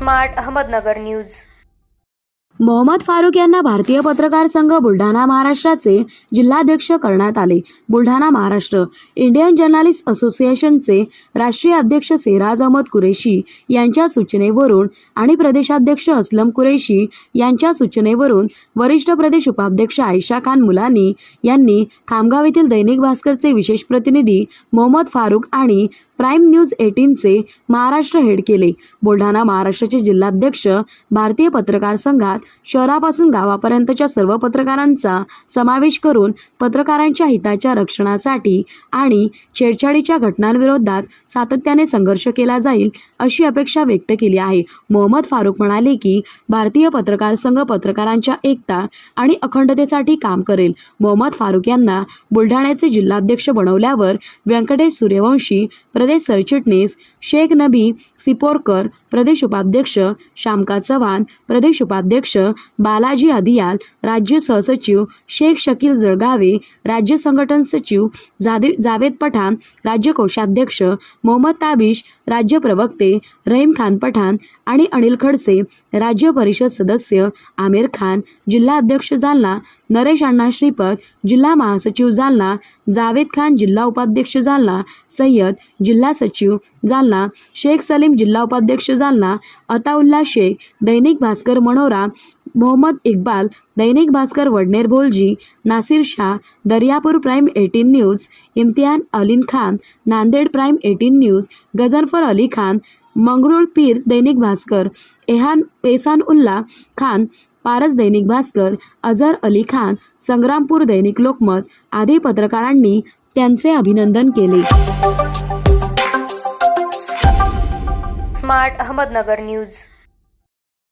Smart Ahmednagar news. Mohammad Farooq यांना भारतीय पत्रकार संघ बुलढाणा महाराष्ट्राचे जिल्हाध्यक्ष करण्यात आले। बुलढाणा महाराष्ट्र इंडियन जर्नलिस्ट असोसिएशनचे राष्ट्रीय अध्यक्ष सेराज अहमद कुरेशी यांच्या सूचनेवरून आणि प्रदेशाध्यक्ष असलम कुरेशी यांच्या सूचनेवरून वरिष्ठ प्रदेश उपाध्यक्ष आयशा खान मुलानी यांनी खामगाव येथील दैनिक भास्करचे विशेष प्रतिनिधी मोहम्मद फारूक आणि प्राईम न्यूज 18चे महाराष्ट्र हेड केले। बुलढाणा महाराष्ट्राचे जिल्हाध्यक्ष भारतीय पत्रकार संघात शहरापासून गावापर्यंतच्या सर्व पत्रकारांचा समावेश करून पत्रकारांच्या हिताच्या रक्षणासाठी आणि छेडछाडीच्या घटनांविरोधात सातत्याने संघर्ष केला जाईल अशी अपेक्षा व्यक्त केली आहे। मोहम्मद फारूक म्हणाले की भारतीय पत्रकार संघ पत्रकारांच्या एकता आणि अखंडतेसाठी काम करेल। मोहम्मद फारूक यांना बुलढाण्याचे जिल्हाध्यक्ष बनवल्यावर व्यंकटेश सूर्यवंशी प्रदेश सरचिटणीस, शेख नबी सिपोरकर प्रदेश उपाध्यक्ष, शामका चव्हाण प्रदेश उपाध्यक्ष, बालाजी अधियाल राज्य सहसचिव, शेख शकील जळगावे राज्य संघटन सचिव, जावेद पठाण राज्य कोषाध्यक्ष, मोहम्मद ताबिश राज्य प्रवक्ते, रहीम खान पठाण आणि अनिल खडसे राज्य परिषद सदस्य, आमिर खान जिल्हा अध्यक्ष जालना, नरेश अण्णा श्रीपत जिल्हा महासचिव जालना, जावेद खान जिल्हा उपाध्यक्ष जालना, सय्यद जिल्हा सचिव जालना, शेख सलीम जिल्हा उपाध्यक्ष जालना, अताउल्ला शेख दैनिक भास्कर मनोरा, मोहम्मद इक्बाल दैनिक भास्कर वडनेर भोलजी, नासिर शाह दर्यापूर प्राईम 18 न्यूज, इम्तियान अलीन खान नांदेड प्राईम 18 न्यूज, गजनफर अली खान मंगरुळ पीर दैनिक भास्कर, एहसान उल्ला खान पारस दैनिक भास्कर, अझहर अली खान संग्रामपूर दैनिक लोकमत आदी पत्रकारांनी त्यांचे अभिनंदन केले। Smart Ahmednagar news.